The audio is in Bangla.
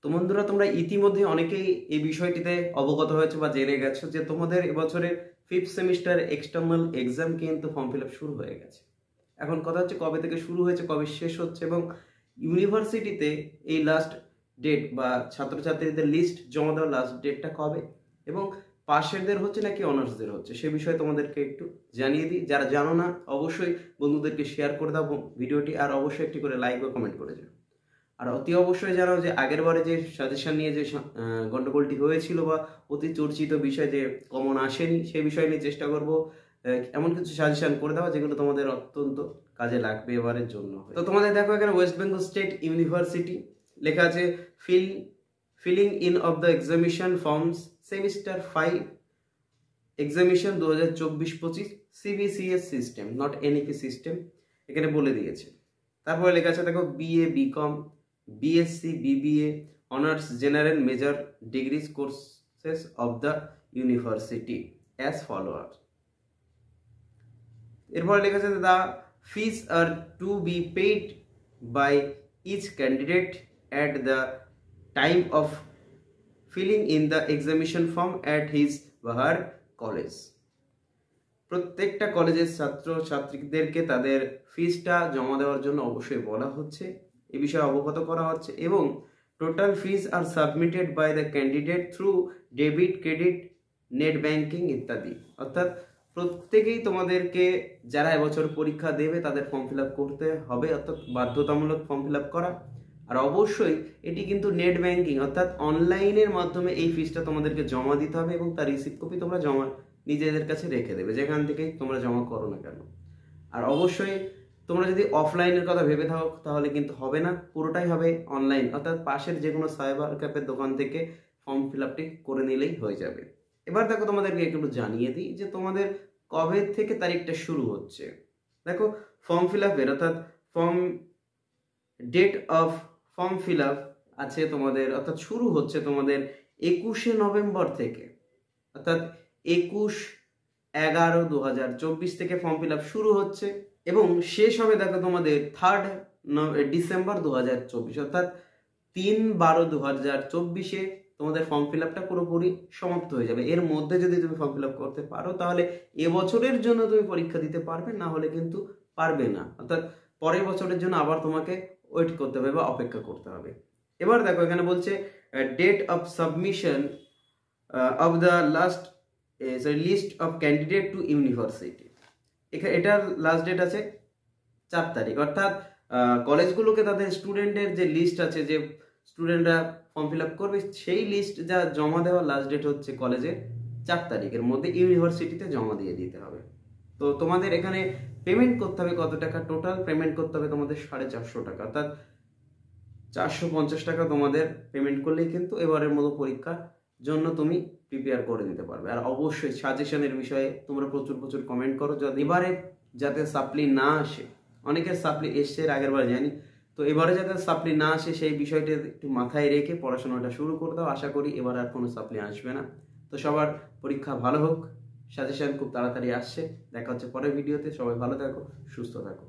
তো বন্ধুরা, তোমরা ইতিমধ্যে অনেকেই এই বিষয়টিতে অবগত হয়েছে বা জেনে গেছো যে তোমাদের এবছরের 5th সেমিস্টার এক্সটার্নাল এক্সাম কিন্তু ফর্ম ফিল আপ শুরু হয়ে গেছে। এখন কথা হচ্ছে কবে থেকে শুরু হয়েছে, কবে শেষ হচ্ছে, এবং ইউনিভার্সিটিতে এই লাস্ট ডেট বা ছাত্রছাত্রীদের লিস্ট জমা দেওয়ার লাস্ট ডেটটা কবে, এবং পাশেরদের হচ্ছে নাকি অনার্সদের হচ্ছে সে বিষয়ে তোমাদেরকে একটু জানিয়ে দিই। যারা জানো না অবশ্যই বন্ধুদেরকে শেয়ার করে দাও ভিডিওটি, আর অবশ্যই একটি করে লাইক ও কমেন্ট করে যাও। আর অতি অবশ্যই জানাও যে আগের বারে যে সাজেশন নিয়ে যে গন্ডগোলটি হয়েছিল বা অতি চর্চিত বিষয় যে কমন আসেনি, সেই বিষয় নিয়ে চেষ্টা করব এমন কিছু সাজেশন করে দেওয়া যেগুলো তোমাদের অত্যন্ত কাজে লাগবে এবারের জন্য। তো তোমাদের দেখো এখানে ওয়েস্ট বেঙ্গল স্টেট ইউনিভার্সিটি লেখা আছে filling in of the examination forms semester 5 examination 2024-25 CBCS system not NEP system এখানে বলে দিয়েছে। তারপরে লেখা আছে দেখো BA BCom BSc BBA honours general major degrees courses of the university as follower. এরপরে লেখা আছে the fees are to be paid by each candidate at the time of filling in the examination form at his বা হার কলেজ। প্রত্যেকটা কলেজের ছাত্র ছাত্রীদেরকে তাদের ফিসটা জমা দেওয়ার জন্য অবশ্যই বলা হচ্ছে, এ বিষয়ে অবগত করা হচ্ছে, এবং total fees are submitted by the candidate through debit credit net banking ইত্যাদি। অর্থাৎ প্রত্যেকেই তোমাদেরকে যারা এবছর পরীক্ষা দেবে তাদের ফর্ম ফিল আপ করতে হবে, অর্থাৎ বাধ্যতামূলক ফর্ম ফিল আপ করা। আর অবশ্যই এটি কিন্তু নেট ব্যাংকিং অর্থাৎ অনলাইনের মাধ্যমে এই ফিসটা তোমাদেরকে জমা দিতে হবে, এবং তার রিসিপ্ট কপি তোমরা নিজেদের কাছে রেখে দেবে যেখান থেকেই তোমরা জমা করো না কেন। আর অবশ্যই তোমরা যদি অফলাইনের কথা ভেবে থাকো তাহলে কিন্তু হবে না, পুরোটাই হবে অনলাইন, অর্থাৎ পাশের যে কোনো সাইবার ক্যাফের দোকান থেকে ফর্ম ফিল আপটি করে নিলেই হয়ে যাবে। এবার দেখো তোমাদেরকে একটু জানিয়ে দিই যে তোমাদের কবে থেকে তারিখটা শুরু হচ্ছে। দেখো ফর্ম ফিল আপের অর্থাৎ date of form fill up আছে তোমাদের, অর্থাৎ শুরু হচ্ছে তোমাদের 21শে নভেম্বর থেকে, অর্থাৎ 21/11/2024 থেকে ফর্ম ফিল আপ শুরু হচ্ছে এবং শেষ হবে দেখো তোমাদের 3rd ডিসেম্বর 2024, অর্থাৎ 3/12/2024 তোমাদের ফর্ম ফিল আপটা পুরোপুরি সমাপ্ত হয়ে যাবে। এর মধ্যে যদি তুমি ফর্ম ফিল আপ করতে পারো তাহলে এবছরের জন্য তুমি পরীক্ষা দিতে পারবে, না হলে কিন্তু পারবে না, অর্থাৎ পরের বছরের জন্য আবার তোমাকে ওয়েট করতে হবে বা অপেক্ষা করতে হবে। এবার দেখো এখানে বলছে date of submission of the last list of candidate to university. এটার লাস্ট ডেট আছে 4 তারিখ, অর্থাৎ কলেজগুলোকে তাদের স্টুডেন্টের যে লিস্ট আছে, যে স্টুডেন্টরা ফর্ম ফিল আপ করবে, সেই লিস্ট যা জমা দেওয়ার লাস্ট ডেট হচ্ছে কলেজের 4 তারিখের মধ্যে ইউনিভার্সিটিতে জমা দিয়ে দিতে হবে। তো তোমাদের এখানে পেমেন্ট করতে হবে কত টাকা, টোটাল পেমেন্ট করতে হবে তোমাদের 450 টাকা, অর্থাৎ 450 টাকা তোমাদের পেমেন্ট করলেই কিন্তু এবারের মতো পরীক্ষার জন্য তুমি প্রিপেয়ার করে নিতে পারবে। আর অবশ্যই সাজেশনের বিষয়ে তোমরা প্রচুর কমেন্ট করো, এবারে যাতে সাপ্লি না আসে। অনেকের সাপ্লি এসছে আগের বার জানি, তো এবারে যাতে সাপ্লি না আসে সেই বিষয়টা একটু মাথায় রেখে পড়াশোনাটা শুরু করে দাও। আশা করি এবার আর কোনো সাপ্লি আসবে না। তো সবার পরীক্ষা ভালো হোক, সাজেশন খুব তাড়াতাড়ি আসছে। দেখা হচ্ছে পরের ভিডিওতে। সবাই ভালো থাকো, সুস্থ থাকো।